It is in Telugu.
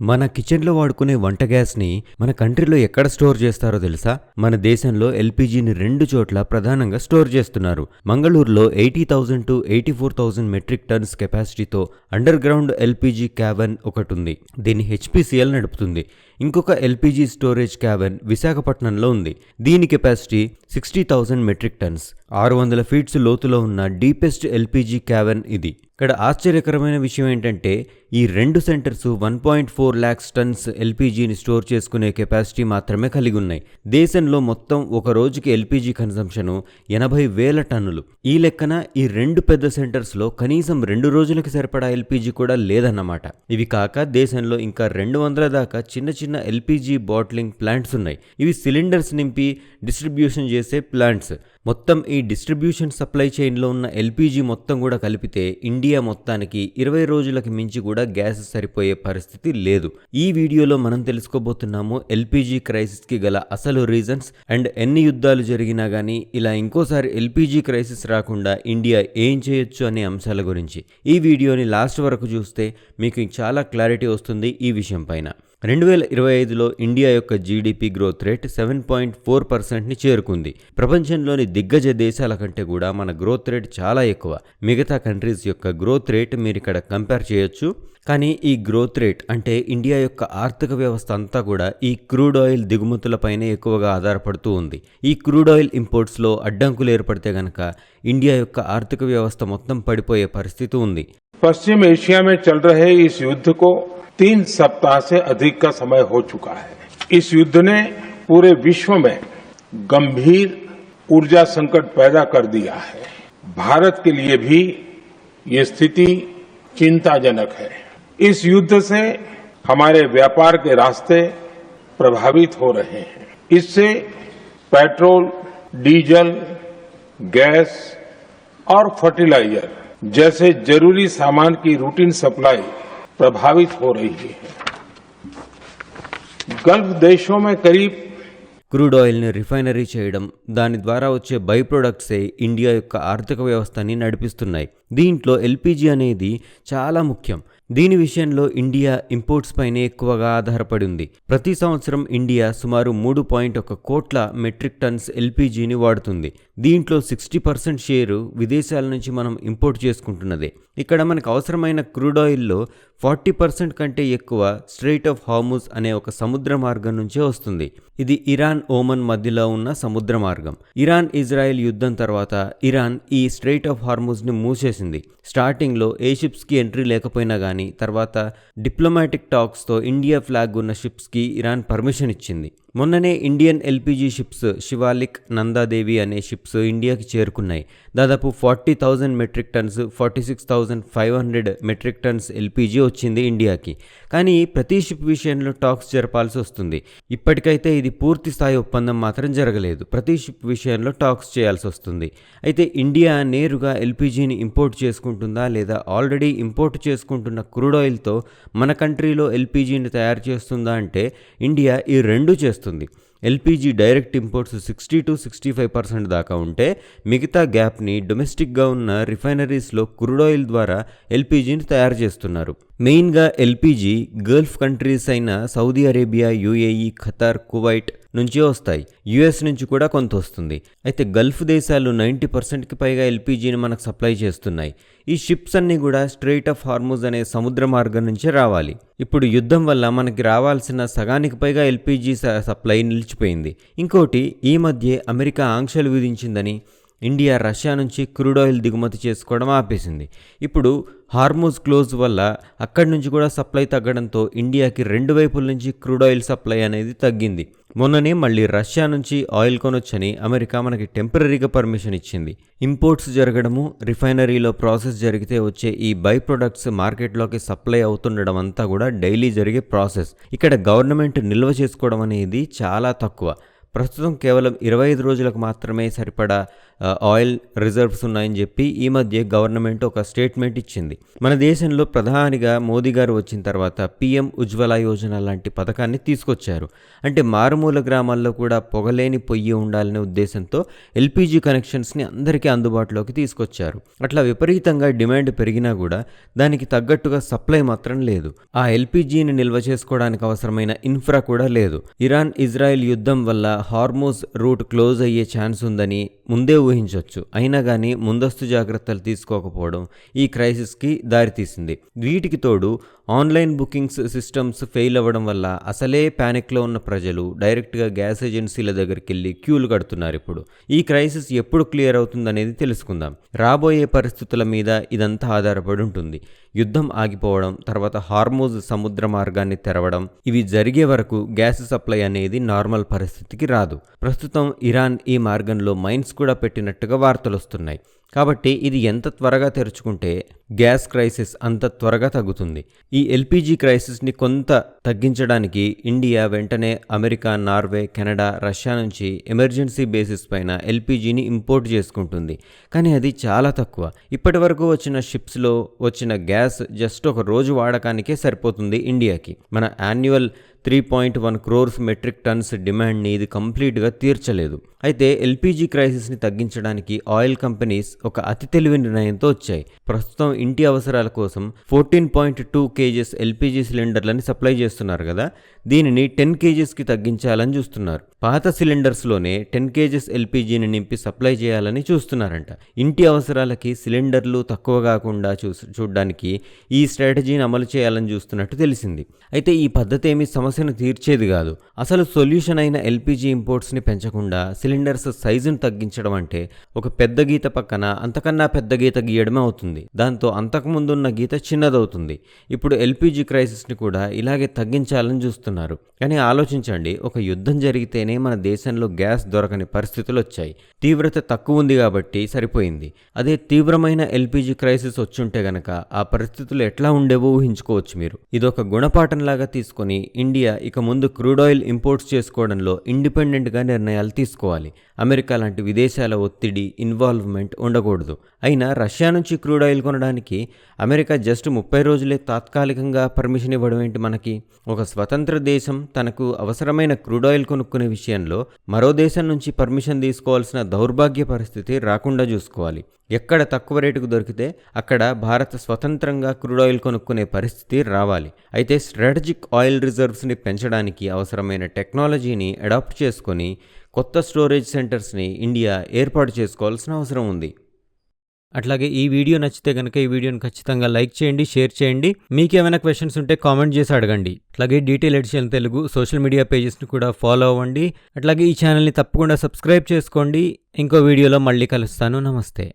మన కిచెన్లో వాడుకునే వంట గ్యాస్ని మన కంట్రీలో ఎక్కడ స్టోర్ చేస్తారో తెలుసా? మన దేశంలో ఎల్పీజీని 2 చోట్ల ప్రధానంగా స్టోర్ చేస్తున్నారు. మంగళూరులో 80,000 to 84,000 మెట్రిక్ టన్స్ కెపాసిటీతో అండర్ గ్రౌండ్ ఎల్పీజీ క్యావెన్ ఒకటుంది. దీన్ని హెచ్పీసీఎల్ నడుపుతుంది. ఇంకొక ఎల్పీజీ స్టోరేజ్ క్యావెన్ విశాఖపట్నంలో ఉంది. దీని కెపాసిటీ 60,000 మెట్రిక్ టన్స్. 600 ఫీట్స్ లోతులో ఉన్న డీపెస్ట్ ఎల్పీజీ క్యావెన్ ఇది. ఇక్కడ ఆశ్చర్యకరమైన విషయం ఏంటంటే ఈ 2 సెంటర్స్ 1.4 lakhs టన్స్ ఎల్పీజీని స్టోర్ చేసుకునే కెపాసిటీ మాత్రమే కలిగి ఉన్నాయి. దేశంలో మొత్తం ఒక రోజుకి ఎల్పీజీ కన్సంప్షన్ 80,000 టన్నులు. ఈ లెక్కన ఈ 2 పెద్ద సెంటర్స్లో కనీసం 2 రోజులకి సరిపడా ఎల్పీజీ కూడా లేదన్నమాట. ఇవి కాక దేశంలో ఇంకా 200 దాకా చిన్న చిన్న ఎల్పీజీ బాటిలింగ్ ప్లాంట్స్ ఉన్నాయి. ఇవి సిలిండర్స్ నింపి డిస్ట్రిబ్యూషన్ చేసే ప్లాంట్స్. మొత్తం ఈ డిస్ట్రిబ్యూషన్ సప్లై చైన్లో ఉన్న ఎల్పీజీ మొత్తం కూడా కలిపితే ఇండియా మొత్తానికి 20 రోజులకి మించి కూడా గ్యాస్ సరిపోయే పరిస్థితి లేదు. ఈ వీడియోలో మనం తెలుసుకోబోతున్నాము ఎల్పీజీ క్రైసిస్కి గల అసలు రీజన్స్ అండ్ ఎన్ని యుద్ధాలు జరిగినా కానీ ఇలా ఇంకోసారి ఎల్పీజీ క్రైసిస్ రాకుండా ఇండియా ఏం చేయొచ్చు అనే అంశాల గురించి. ఈ వీడియోని లాస్ట్ వరకు చూస్తే మీకు చాలా క్లారిటీ వస్తుంది ఈ విషయం పైన. 2025లో ఇండియా యొక్క జీడిపి గ్రోత్ రేట్ 7.4%ని చేరుకుంది. ప్రపంచంలోని దిగ్గజ దేశాల కంటే కూడా మన గ్రోత్ రేట్ చాలా ఎక్కువ. మిగతా కంట్రీస్ యొక్క గ్రోత్ రేట్ మీరు ఇక్కడ కంపేర్ చేయొచ్చు. కానీ ఈ గ్రోత్ రేట్ అంటే ఇండియా యొక్క ఆర్థిక వ్యవస్థ అంతా కూడా ఈ క్రూడ్ ఆయిల్ దిగుమతులపైనే ఎక్కువగా ఆధారపడుతూ ఉంది. ఈ క్రూడ్ ఆయిల్ ఇంపోర్ట్స్లో అడ్డంకులు ఏర్పడితే గనక ఇండియా యొక్క ఆర్థిక వ్యవస్థ మొత్తం పడిపోయే పరిస్థితి ఉంది. पश्चिम एशिया में चल रहे इस युद्ध को 3 सप्ताह से अधिक का समय हो चुका है. इस युद्ध ने पूरे विश्व में गंभीर ऊर्जा संकट पैदा कर दिया है. भारत के लिए भी ये स्थिति चिंताजनक है. इस युद्ध से हमारे व्यापार के रास्ते प्रभावित हो रहे हैं. इससे पेट्रोल, डीजल, गैस और फर्टिलाइजर जैसे जरूरी सामान की रूटीन सप्लाई प्रभावित हो रही है. गल्फ देशों में करीब క్రూడ్ ఆయిల్ని రిఫైనరీ చేయడం, దాని ద్వారా వచ్చే బై ప్రొడక్ట్సే ఇండియా యొక్క ఆర్థిక వ్యవస్థని నడిపిస్తున్నాయి. దీంట్లో ఎల్పీజీ అనేది చాలా ముఖ్యం. దీని విషయంలో ఇండియా ఇంపోర్ట్స్ పైనే ఎక్కువగా ఆధారపడి ఉంది. ప్రతి సంవత్సరం ఇండియా సుమారు 3.1 కోట్ల మెట్రిక్ టన్స్ ఎల్పీజీని వాడుతుంది. దీంట్లో 60% షేరు విదేశాల నుంచి మనం ఇంపోర్ట్ చేసుకుంటున్నదే. ఇక్కడ మనకు అవసరమైన క్రూడ్ ఆయిల్లో 40% కంటే ఎక్కువ స్ట్రెయిట్ ఆఫ్ హార్ముజ్ అనే ఒక సముద్ర మార్గం నుంచే వస్తుంది. ఇది ఇరాన్, ఓమన్ మధ్యలో ఉన్న సముద్ర మార్గం. ఇరాన్ ఇజ్రాయెల్ యుద్ధం తర్వాత ఇరాన్ ఈ స్ట్రెయిట్ ఆఫ్ హార్ముజ్ని మూసేసింది. స్టార్టింగ్లో ఏ షిప్స్కి ఎంట్రీ లేకపోయినా కానీ తర్వాత డిప్లొమాటిక్ టాక్స్తో ఇండియా ఫ్లాగ్ ఉన్న షిప్స్కి ఇరాన్ పర్మిషన్ ఇచ్చింది. మొన్ననే Indian LPG ships Shivalik, Nanda Devi అనే షిప్స్ ఇండియాకి చేరుకున్నాయి. దాదాపు 40,000 metric tons, 46,500 metric tons LPG వచ్చింది ఇండియాకి. కానీ ప్రతి షిప్ విషయంలో టాక్స్ జరపాల్సి వస్తుంది. ఇప్పటికైతే ఇది పూర్తి స్థాయి ఒప్పందం మాత్రం జరగలేదు. ప్రతి షిప్ విషయంలో టాక్స్ చేయాల్సి వస్తుంది. అయితే ఇండియా నేరుగా ఎల్పీజీని ఇంపోర్ట్ చేసుకుంటుందా లేదా ఆల్రెడీ ఇంపోర్ట్ చేసుకుంటున్న క్రూడ్ ఆయిల్తో మన కంట్రీలో ఎల్పీజీని తయారు చేస్తుందా అంటే ఇండియా ఈ 2 చేస్తుంది. ఎల్పీజీ డైరెక్ట్ ఇంపోర్ట్స్ 60 to 65% దాకా ఉంటే మిగతా గ్యాప్ని డొమెస్టిక్గా ఉన్న రిఫైనరీస్లో క్రూడ్ ఆయిల్ ద్వారా ఎల్పీజీని తయారు చేస్తున్నారు. మెయిన్గా ఎల్పీజీ గల్ఫ్ కంట్రీస్ అయిన Saudi Arabia, UAE, Qatar, Kuwait నుంచి వస్తాయి. యుఎస్ నుంచి కూడా కొంత వస్తుంది. అయితే గల్ఫ్ దేశాలు 90%కి పైగా ఎల్పీజీని మనకు సప్లై చేస్తున్నాయి. ఈ షిప్స్ అన్నీ కూడా స్ట్రెయిట్ ఆఫ్ హార్ముజ్ అనే సముద్ర మార్గం నుంచే రావాలి. ఇప్పుడు యుద్ధం వల్ల మనకి రావాల్సిన సగానికి పైగా ఎల్పీజీ సప్లై నిలిచిపోయింది. ఇంకోటి, ఈ మధ్య అమెరికా ఆంక్షలు విధించిందని ఇండియా రష్యా నుంచి క్రూడ్ ఆయిల్ దిగుమతి చేసుకోవడం ఆపేసింది. ఇప్పుడు హార్ముజ్ క్లోజ్ వల్ల అక్కడి నుంచి కూడా సప్లై తగ్గడంతో ఇండియాకి 2 వైపుల నుంచి క్రూడ్ ఆయిల్ సప్లై అనేది తగ్గింది. మొన్ననే మళ్ళీ రష్యా నుంచి ఆయిల్ కొనొచ్చని అమెరికా మనకి టెంపరీగా పర్మిషన్ ఇచ్చింది. ఇంపోర్ట్స్ జరగడము, రిఫైనరీలో ప్రాసెస్ జరిగితే వచ్చే ఈ బై ప్రొడక్ట్స్ మార్కెట్లోకి సప్లై అవుతుండడం అంతా కూడా డైలీ జరిగే ప్రాసెస్. ఇక్కడ గవర్నమెంట్ నిల్వ చేసుకోవడం అనేది చాలా తక్కువ. ప్రస్తుతం కేవలం 25 రోజులకు మాత్రమే సరిపడా ఆయిల్ రిజర్వ్స్ ఉన్నాయని చెప్పి ఈ మధ్య గవర్నమెంట్ ఒక స్టేట్మెంట్ ఇచ్చింది. మన దేశంలో ప్రధానిగా మోదీ గారు వచ్చిన తర్వాత పీఎం ఉజ్వల యోజన లాంటి పథకాన్ని తీసుకొచ్చారు. అంటే మారుమూల గ్రామాల్లో కూడా పొగలేని పొయ్యి ఉండాలనే ఉద్దేశంతో ఎల్పీజీ కనెక్షన్స్ని అందరికీ అందుబాటులోకి తీసుకొచ్చారు. అట్లా విపరీతంగా డిమాండ్ పెరిగినా కూడా దానికి తగ్గట్టుగా సప్లై మాత్రం లేదు. ఆ ఎల్పీజీని నిల్వ చేసుకోవడానికి అవసరమైన ఇన్ఫ్రా కూడా లేదు. ఇరాన్ ఇజ్రాయెల్ యుద్ధం వల్ల హార్మోజ్ రూట్ క్లోజ్ అయ్యే ఛాన్స్ ఉందని ముందే ఊహించవచ్చు. అయినా కానీ ముందస్తు జాగ్రత్తలు తీసుకోకపోవడం ఈ క్రైసిస్కి దారితీసింది. వీటికి తోడు ఆన్లైన్ బుకింగ్స్ సిస్టమ్స్ ఫెయిల్ అవ్వడం వల్ల అసలే ప్యానిక్లో ఉన్న ప్రజలు డైరెక్ట్గా గ్యాస్ ఏజెన్సీల దగ్గరికి వెళ్ళి క్యూలు కడుతున్నారు. ఇప్పుడు ఈ క్రైసిస్ ఎప్పుడు క్లియర్ అవుతుందనేది తెలుసుకుందాం. రాబోయే పరిస్థితుల మీద ఇదంతా ఆధారపడి ఉంటుంది. యుద్ధం ఆగిపోవడం, తర్వాత హార్మోజ్ సముద్ర మార్గాన్ని తెరవడం, ఇవి జరిగే వరకు గ్యాస్ సప్లై అనేది నార్మల్ పరిస్థితికి రాదు. ప్రస్తుతం ఇరాన్ ఈ మార్గంలో మైన్స్ కూడా పెట్టినట్టుగా వార్తలు వస్తున్నాయి. కాబట్టి ఇది ఎంత త్వరగా తెరుచుకుంటే గ్యాస్ క్రైసిస్ అంత త్వరగా తగ్గుతుంది. ఈ ఎల్పీజీ క్రైసిస్ని కొంత తగ్గించడానికి ఇండియా వెంటనే అమెరికా, నార్వే, కెనడా, రష్యా నుంచి ఎమర్జెన్సీ బేసిస్ పైన ఎల్పీజీని ఇంపోర్ట్ చేసుకుంటుంది. కానీ అది చాలా తక్కువ. ఇప్పటి వరకు వచ్చిన షిప్స్లో వచ్చిన గ్యాస్ జస్ట్ ఒక రోజు వాడకానికే సరిపోతుంది ఇండియాకి. మన యాన్యువల్ 3.1 crores మెట్రిక్ టన్స్ డిమాండ్ని ఇది కంప్లీట్గా తీర్చలేదు. అయితే ఎల్పీజీ క్రైసిస్ని తగ్గించడానికి ఆయిల్ కంపెనీస్ ఒక అతి తెలివి నిర్ణయంతో వచ్చాయి. ప్రస్తుతం ఇంటి అవసరాల కోసం 14.2 kgs ఎల్పీజీ సిలిండర్లని సప్లై చేస్తున్నారు కదా, దీనిని 10 kgsకి తగ్గించాలని చూస్తున్నారు. పాత సిలిండర్స్లోనే 10 kgs ఎల్పీజీని నింపి సప్లై చేయాలని చూస్తున్నారంట. ఇంటి అవసరాలకి సిలిండర్లు తక్కువ కాకుండా చూడడానికి ఈ స్ట్రాటజీని అమలు చేయాలని చూస్తున్నట్టు తెలిసింది. అయితే ఈ పద్ధతి ఏమీ సమస్యను తీర్చేది కాదు. అసలు సొల్యూషన్ అయిన ఎల్పీజీ ఇంపోర్ట్స్ని పెంచకుండా సిలిండర్స్ సైజును తగ్గించడం అంటే ఒక పెద్ద గీత పక్కన అంతకన్నా పెద్ద గీత గీయడమే అవుతుంది. దాంతో అంతకుముందున్న గీత చిన్నదవుతుంది. ఇప్పుడు ఎల్పీజీ క్రైసిస్ని కూడా ఇలాగే తగ్గించాలని చూస్తున్నారు. కానీ ఆలోచించండి, ఒక యుద్ధం జరిగితేనే మన దేశంలో గ్యాస్ దొరకని పరిస్థితులు వచ్చాయి. తీవ్రత తక్కువ ఉంది కాబట్టి సరిపోయింది. అదే తీవ్రమైన ఎల్పీజీ క్రైసిస్ వచ్చుంటే గనక ఆ పరిస్థితులు ఎట్లా ఉండేవో ఊహించుకోవచ్చు మీరు. ఇదొక గుణపాఠంలాగా తీసుకొని ఇండియా ఇక ముందు క్రూడ్ ఆయిల్ ఇంపోర్ట్స్ చేసుకోవడంలో ఇండిపెండెంట్గా నిర్ణయాలు తీసుకోవాలి. అమెరికా లాంటి విదేశాల ఒత్తిడి, ఇన్వాల్వ్మెంట్ ఉండకూడదు. అయినా రష్యా నుంచి క్రూడ్ ఆయిల్ కొనడానికి అమెరికా జస్ట్ 30 రోజులే తాత్కాలికంగా పర్మిషన్ ఇవ్వడం ఏంటి మనకి? ఒక స్వతంత్ర దేశం తనకు అవసరమైన క్రూడ్ ఆయిల్ కొనుక్కునే విషయంలో మరో దేశం నుంచి పర్మిషన్ తీసుకోవాల్సిన దౌర్భాగ్య పరిస్థితి రాకుండా చూసుకోవాలి. ఎక్కడ తక్కువ రేటుకు దొరికితే అక్కడ భారత్ స్వతంత్రంగా క్రూడ్ ఆయిల్ కొనుక్కునే పరిస్థితి రావాలి. అయితే స్ట్రాటజిక్ ఆయిల్ రిజర్వ్స్ని పెంచడానికి అవసరమైన టెక్నాలజీని అడాప్ట్ చేసుకొని కొత్త స్టోరేజ్ సెంటర్స్ని ఇండియా ఏర్పాటు చేసుకోవాల్సిన అవసరం ఉంది. అట్లాగే ఈ వీడియో నచ్చితే కనుక ఈ వీడియోని ఖచ్చితంగా లైక్ చేయండి, షేర్ చేయండి. మీకు ఏమైనా క్వశ్చన్స్ ఉంటే కామెంట్ చేసి అడగండి. అట్లాగే detail edition Telugu social media పేజెస్ని కూడా ఫాలో అవ్వండి. అట్లాగే ఈ ఛానల్ని తప్పకుండా సబ్స్క్రైబ్ చేసుకోండి. ఇంకో వీడియోలో మళ్ళీ కలుస్తాను. నమస్తే.